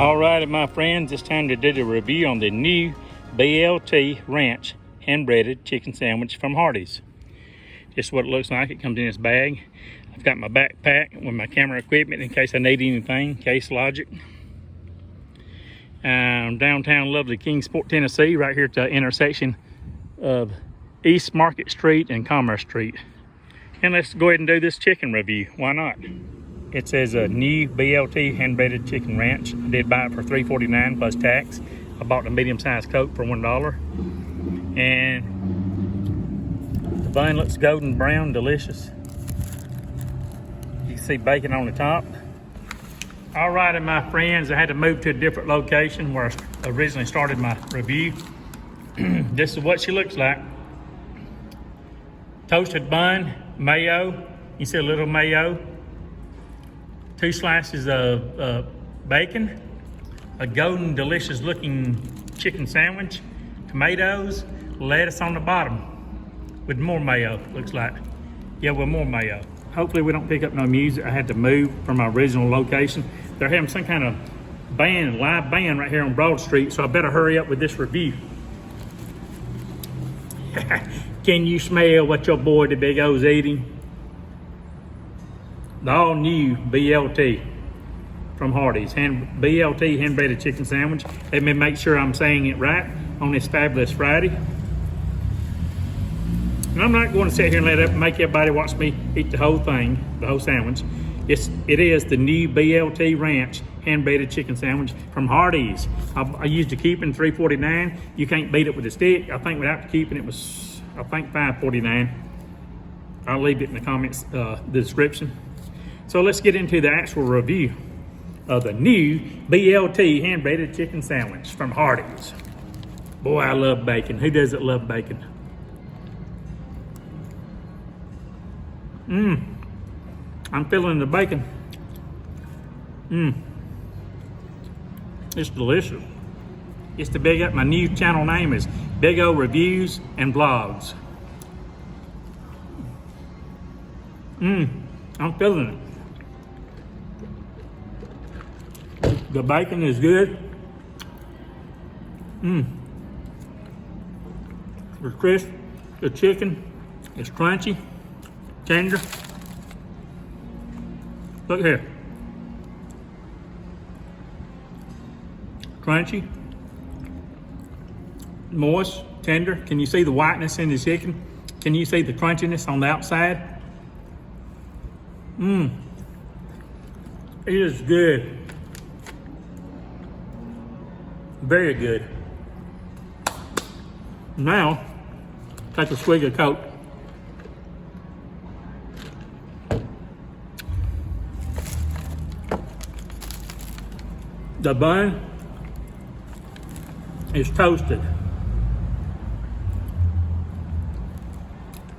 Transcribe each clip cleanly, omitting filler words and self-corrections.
Alrighty, my friends, it's time to do the review on the new BLT Ranch hand-breaded chicken sandwich from Hardee's. This is what it looks like. It comes in this bag. I've got my backpack with my camera equipment in case I need anything, case logic. Downtown lovely KIngsport, Tennessee, right here at the intersection of East Market Street and Commerce Street. And let's go ahead and do this chicken review. Why not? It says a new BLT hand-breaded chicken ranch. I did buy it for $3.49 plus tax. I bought the medium-sized Coke for $1. And the bun looks golden brown, delicious. You can see bacon on the top. All righty, my friends, I had to move to a different location where I originally started my review. This is what she looks like. Toasted bun, mayo. You see a little mayo. 2 slices of bacon, a golden, delicious looking chicken sandwich, tomatoes, lettuce on the bottom with more mayo, looks like. Yeah, with more mayo. Hopefully we don't pick up no music. I had to move from my original location. They're having some kind of band, live band right here on Broad Street, so I better hurry up with this review. Can you smell what your boy the Big O's eating? The all new BLT from Hardee's, BLT hand-breaded chicken sandwich. Let me make sure I'm saying it right on this fabulous Friday. And I'm not going to sit here and make everybody watch me eat the whole thing, the whole sandwich. It is the new BLT Ranch hand-breaded chicken sandwich from Hardee's. I used the coupon $3.49. You can't beat it with a stick. I think without the coupon it was, I think $5.49. I'll leave it in the comments, the description. So let's get into the actual review of the new BLT hand-breaded chicken sandwich from Hardee's. Boy, I love bacon. Who doesn't love bacon? I'm feeling the bacon. It's delicious. It's the Big O. My new channel name is Big O Reviews and Vlogs. I'm feeling it. The bacon is good. It's crisp. The chicken is crunchy, tender. Look here. Crunchy, moist, tender. Can you see the whiteness in the chicken? Can you see the crunchiness on the outside? It is good. Very good. Now, take a swig of Coke. The bun is toasted.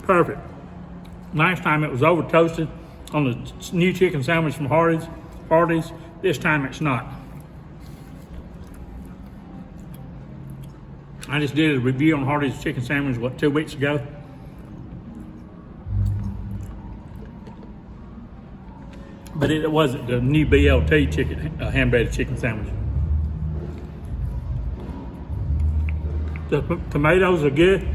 Perfect. Last time it was over toasted on the new chicken sandwich from Hardee's. This time it's not. I just did a review on Hardee's chicken sandwich, 2 weeks ago? But it wasn't the new BLT chicken, hand-breaded chicken sandwich. The tomatoes are good.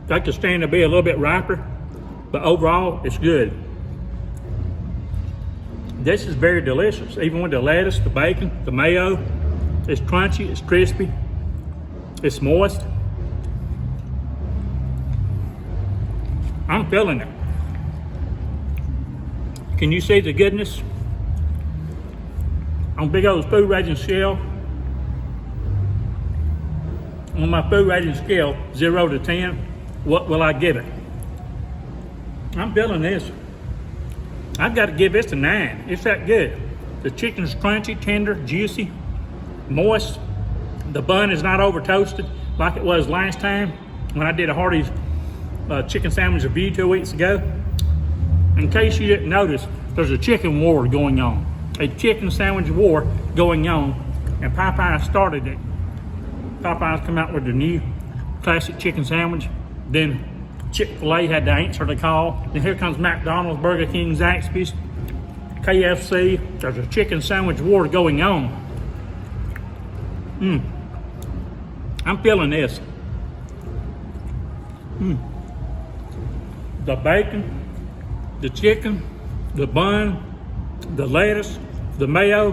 They could stand to be a little bit riper, but overall, it's good. This is very delicious, even with the lettuce, the bacon, the mayo. It's crunchy, it's crispy, it's moist. I'm feeling it. Can you see the goodness? On Big O's food rating scale, on my food rating scale, 0 to 10, what will I give it? I'm feeling this. I've got to give this a 9. It's that good. The chicken's crunchy, tender, juicy, moist. The bun is not over toasted like it was last time when I did a Hardee's chicken sandwich review 2 weeks ago. In case you didn't notice, there's a chicken war going on. A chicken sandwich war going on, and Popeyes started it. Popeyes come out with the new classic chicken sandwich. Then Chick-fil-A had to answer the call. Then here comes McDonald's, Burger King, Zaxby's. KFC. There's a chicken sandwich war going on. I'm feeling this. The bacon, the chicken, the bun, the lettuce, the mayo,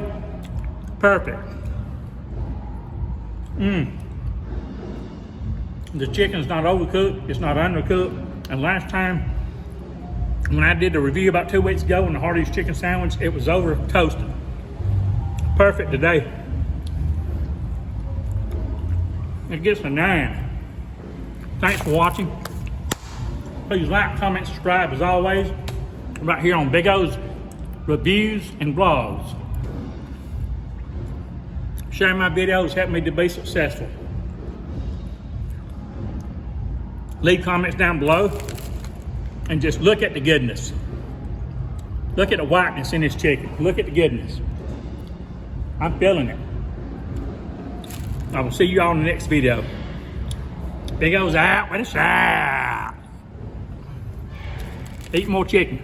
perfect. The chicken's not overcooked, it's not undercooked. And last time, when I did the review about 2 weeks ago on the Hardee's chicken sandwich, it was over toasted. Perfect today. It gets a 9. Thanks for watching. Please like, comment, subscribe as always. Right here on Big O's Reviews and Vlogs. Sharing my videos help me to be successful. Leave comments down below and just look at the goodness. Look at the whiteness in this chicken. Look at the goodness. I'm feeling it. I will see you all in the next video. Big O's out with a shout. Eat more chicken.